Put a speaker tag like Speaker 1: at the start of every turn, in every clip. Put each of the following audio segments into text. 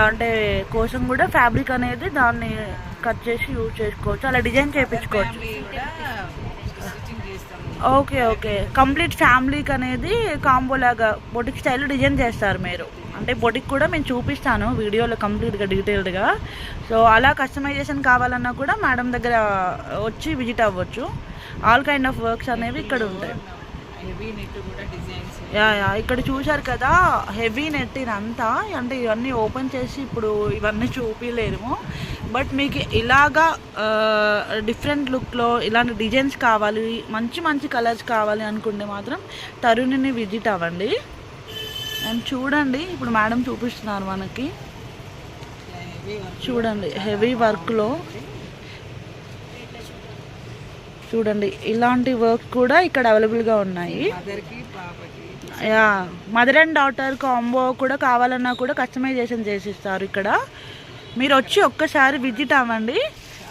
Speaker 1: అంటే కోసం కూడా ఫ్యాబ్రిక్ అనేది దాన్ని కట్ చేసి యూజ్ చేసుకోవచ్చు, అలా డిజైన్ చేయించుకోవచ్చు. ఓకే ఓకే, కంప్లీట్ ఫ్యామిలీకి అనేది కాంబో లాగా బొటిక్ స్టైల్లో డిజైన్ చేస్తారు మీరు. అంటే బొటిక్ కూడా నేను చూపిస్తాను వీడియోలో కంప్లీట్గా డీటెయిల్డ్గా. సో అలా కస్టమైజేషన్ కావాలన్నా కూడా మేడం దగ్గర వచ్చి విజిట్ అవ్వచ్చు. ఆల్ కైండ్ ఆఫ్ వర్క్స్ అనేవి ఇక్కడ ఉంటాయి. యా యా, ఇక్కడ చూశారు కదా హెవీ నెట్ ఇదంతా. అంటే ఇవన్నీ ఓపెన్ చేసి ఇప్పుడు ఇవన్నీ చూపించలేము, బట్ మీకు ఇలాగా డిఫరెంట్ లుక్లో ఇలాంటి డిజైన్స్ కావాలి, మంచి మంచి కలర్స్ కావాలి అనుకుంటే మాత్రం తరుణిని విజిట్ అవ్వండి. అండ్ చూడండి ఇప్పుడు మేడం చూపిస్తున్నారు మనకి, చూడండి హెవీ వర్క్లో చూడండి ఇలాంటి వర్క్ కూడా ఇక్కడ అవైలబుల్గా ఉన్నాయి. Yeah, mother and daughter combo కూడా కావాలన్నా కూడా కస్టమైజేషన్ చేసిస్తారు ఇక్కడ. మీరు వచ్చి ఒక్కసారి విజిట్ అవ్వండి.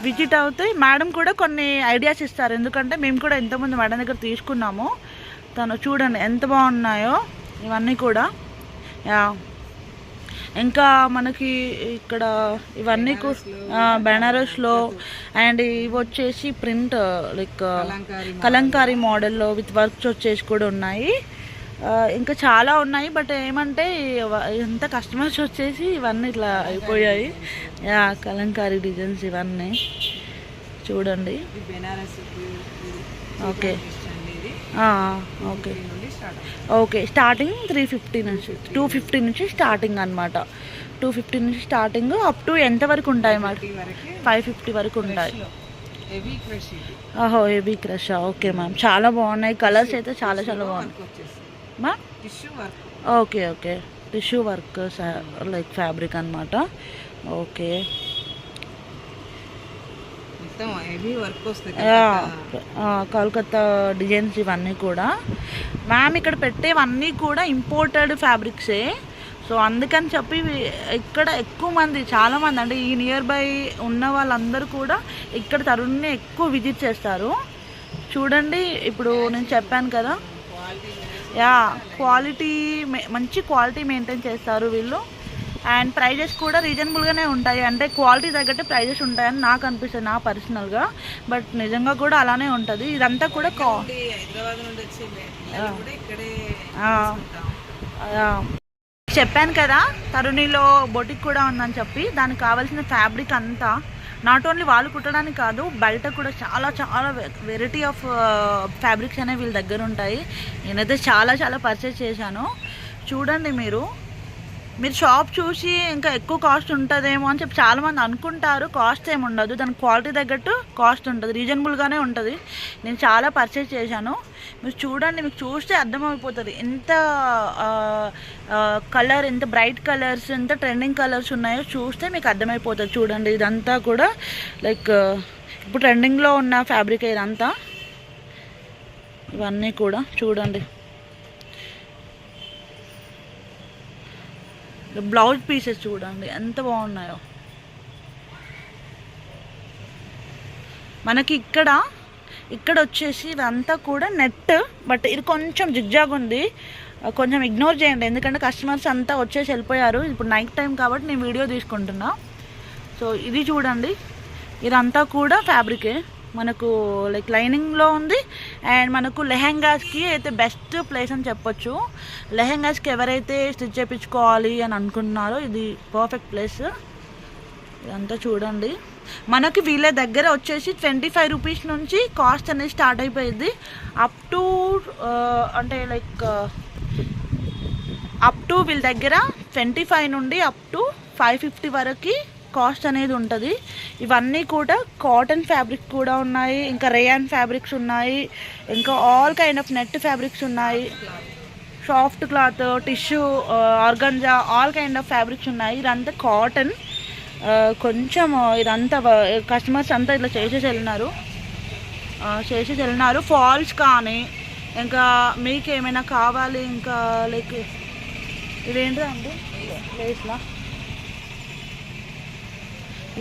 Speaker 1: విజిట్ అవుతే మేడం కూడా కొన్ని ఐడియాస్ ఇస్తారు, ఎందుకంటే మేము కూడా ఎంతోమంది మేడం దగ్గర తీసుకున్నాము. తను చూడండి ఎంత బాగున్నాయో ఇవన్నీ కూడా. యా, ఇంకా మనకి ఇక్కడ ఇవన్నీ బెనారస్లో అండ్ ఇవి వచ్చేసి ప్రింట్ లైక్ కలంకారీ మోడల్లో విత్ వర్క్స్ వచ్చేసి కూడా ఉన్నాయి. ఇంకా చాలా ఉన్నాయి, బట్ ఏమంటే ఎంత కస్టమర్స్ వచ్చేసి ఇవన్నీ ఇట్లా అయిపోయాయి. యా, కలంకారీ డిజైన్స్ ఇవన్నీ చూడండి. ఓకే ఓకే ఓకే, స్టార్టింగ్ 350 నుంచి 250 నుంచి స్టార్టింగ్ అనమాట. 250 నుంచి స్టార్టింగ్ అప్ టు ఎంత వరకు ఉంటాయి మేడం? 550 వరకు ఉంటాయి. ఓహో, హెవీ క్రష్. ఓకే మ్యామ్, చాలా బాగున్నాయి కలర్స్ అయితే, చాలా చాలా బాగున్నాయి ma'am. Okay okay, tissue work like fabric అనమాట. ఓకే, కోల్కతా డిజైన్స్ ఇవన్నీ కూడా. మ్యామ్ ఇక్కడ పెట్టేవన్నీ కూడా ఇంపోర్టెడ్ ఫ్యాబ్రిక్సే. సో అందుకని చెప్పి ఇక్కడ ఎక్కువ మంది, చాలామంది అంటే ఈ నియర్ బై ఉన్న వాళ్ళందరూ కూడా ఇక్కడ తరుణ్ని ఎక్కువ విజిట్ చేస్తారు. చూడండి ఇప్పుడు నేను చెప్పాను కదా, యా క్వాలిటీ, మంచి క్వాలిటీ మెయింటైన్ చేస్తారు వీళ్ళు. అండ్ ప్రైజెస్ కూడా రీజనబుల్గానే ఉంటాయి, అంటే క్వాలిటీ తగ్గట్టు ప్రైజెస్ ఉంటాయని నాకు అనిపిస్తుంది నా పర్సనల్గా, బట్ నిజంగా కూడా అలానే ఉంటుంది. ఇదంతా కూడా చెప్పాను కదా తరుణిలో బొటిక్ కూడా ఉందని చెప్పి. దానికి కావాల్సిన ఫ్యాబ్రిక్ అంతా నాట్ ఓన్లీ వాళ్ళు కుట్టడానికి కాదు, బయట కూడా చాలా చాలా వెరైటీ ఆఫ్ ఫ్యాబ్రిక్స్ అనేవి వీళ్ళ దగ్గర ఉంటాయి. నేనైతే చాలా చాలా పర్చేస్ చేశాను. చూడండి మీరు షాప్ చూసి ఇంకా ఎక్కువ కాస్ట్ ఉంటుందేమో అని చెప్పి చాలామంది అనుకుంటారు. కాస్ట్ ఏమి ఉండదు, దానికి క్వాలిటీ తగ్గట్టు కాస్ట్ ఉంటుంది, రీజనబుల్గానే ఉంటుంది. నేను చాలా పర్చేస్ చేశాను. మీరు చూడండి, మీకు చూస్తే అర్థమైపోతుంది ఎంత కలర్, ఎంత బ్రైట్ కలర్స్, ఎంత ట్రెండింగ్ కలర్స్ ఉన్నాయో చూస్తే మీకు అర్థమైపోతుంది. చూడండి ఇదంతా కూడా లైక్ ఇప్పుడు ట్రెండింగ్లో ఉన్న ఫ్యాబ్రిక్ ఇదంతా. ఇవన్నీ కూడా చూడండి, బ్లౌజ్ పీసెస్ చూడండి ఎంత బాగున్నాయో. మనకి ఇక్కడ వచ్చేసి ఇదంతా కూడా నెట్, బట్ ఇది కొంచెం జిగ్జాగ్ ఉంది, కొంచెం ఇగ్నోర్ చేయండి, ఎందుకంటే కస్టమర్స్ అంతా వచ్చేసి వెళ్ళిపోయారు. ఇప్పుడు నైట్ టైం కాబట్టి నేను వీడియో తీసుకుంటున్నా. సో ఇది చూడండి, ఇదంతా కూడా ఫ్యాబ్రికే, మనకు లైక్ లైనింగ్లో ఉంది. అండ్ మనకు లెహెంగాస్కి అయితే బెస్ట్ ప్లేస్ అని చెప్పొచ్చు. లెహెంగాస్కి ఎవరైతే స్టిచ్ చేయించుకోవాలి అని అనుకుంటున్నారో ఇది పర్ఫెక్ట్ ప్లేస్. ఇదంతా చూడండి, మనకి వీళ్ళ దగ్గర వచ్చేసి 25 రూపీస్ నుంచి కాస్ట్ అనేది స్టార్ట్ అయిపోయింది. అప్ టు అంటే లైక్ అప్ టు వీళ్ళ దగ్గర 25 నుండి అప్ టు 550 వరకు కాస్ట్ అనేది ఉంటుంది. ఇవన్నీ కూడా కాటన్ ఫ్యాబ్రిక్ కూడా ఉన్నాయి, ఇంకా రేయాన్ ఫ్యాబ్రిక్స్ ఉన్నాయి, ఇంకా all kind of net fabrics ఉన్నాయి, soft cloth, tissue, organza, all kind of fabrics ఉన్నాయి. ఇదంతా కాటన్. కొంచెం ఇదంతా కస్టమర్స్ అంతా ఇట్లా చేసేసి వెళ్ళినారు. ఫాల్స్ కానీ ఇంకా మీకు ఏమైనా కావాలి, ఇంకా లైక్ ఇవేంటిదండి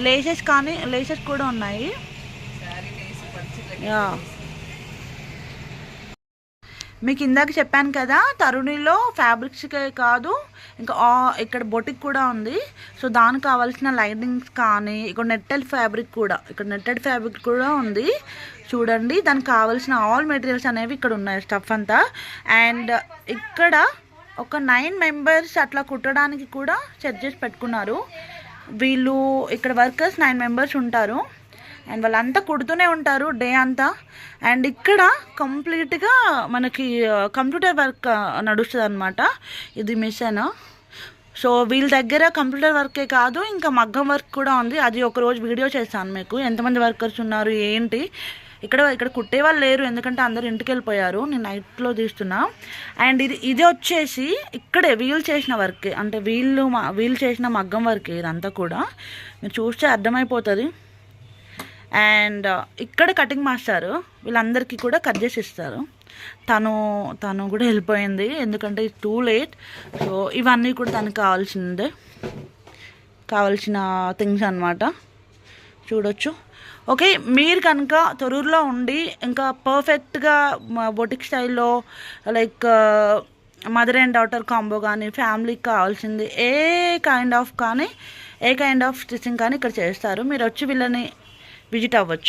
Speaker 1: లేసెస్ కానీ లేసెస్ కూడా ఉన్నాయి. మీకు ఇందాక చెప్పాను కదా, తరుణిలో ఫ్యాబ్రిక్స్కే కాదు ఇంకా ఇక్కడ బొటిక్ కూడా ఉంది. సో దానికి కావాల్సిన లైనింగ్స్ కానీ, ఇక్కడ నెట్టెడ్ ఫ్యాబ్రిక్ కూడా ఉంది చూడండి. దానికి కావాల్సిన ఆల్ మెటీరియల్స్ అనేవి ఇక్కడ ఉన్నాయి, స్టఫ్ అంతా. అండ్ ఇక్కడ ఒక 9 మెంబర్స్ అట్లా కుట్టడానికి కూడా సెట్ చేసి పెట్టుకున్నారు వీళ్ళు. ఇక్కడ వర్కర్స్ 9 మెంబర్స్ ఉంటారు అండ్ వాళ్ళంతా కుడుతూనే ఉంటారు డే అంతా. అండ్ ఇక్కడ కంప్లీట్గా మనకి కంప్యూటర్ వర్క్ నడుస్తుంది అనమాట. ఇది మిషన్. సో వీళ్ళ దగ్గర కంప్యూటర్ వర్కే కాదు, ఇంకా మగ్గం వర్క్ కూడా ఉంది. అది ఒకరోజు వీడియో చేస్తాను మీకు, ఎంతమంది వర్కర్స్ ఉన్నారు ఏంటి. ఇక్కడ కుట్టే వాళ్ళు లేరు, ఎందుకంటే అందరు ఇంటికి వెళ్ళిపోయారు. నేను నైట్లో తీస్తున్నా. అండ్ ఇది వచ్చేసి ఇక్కడే వీళ్ళు చేసిన వర్కే, అంటే వీళ్ళు చేసిన మగ్గం వర్కే ఇదంతా కూడా. మీరు చూస్తే అర్థమైపోతుంది. అండ్ ఇక్కడ కటింగ్ మాస్టర్ వీళ్ళందరికీ కూడా కట్ చేసి ఇస్తారు. తను కూడా వెళ్ళిపోయింది, ఎందుకంటే ఇది టూ లేట్. సో ఇవన్నీ కూడా తనకు కావాల్సిన థింగ్స్ అన్నమాట, చూడొచ్చు. ఓకే, మీరు కనుక తొర్రూరులో ఉండి ఇంకా పర్ఫెక్ట్గా బొటిక్ స్టైల్లో like mother and daughter combo కానీ, ఫ్యామిలీకి కావాల్సింది ఏ కైండ్ ఆఫ్ స్టిచ్చింగ్ కానీ ఇక్కడ చేస్తారు. మీరు వచ్చి వీళ్ళని విజిట్ అవ్వచ్చు.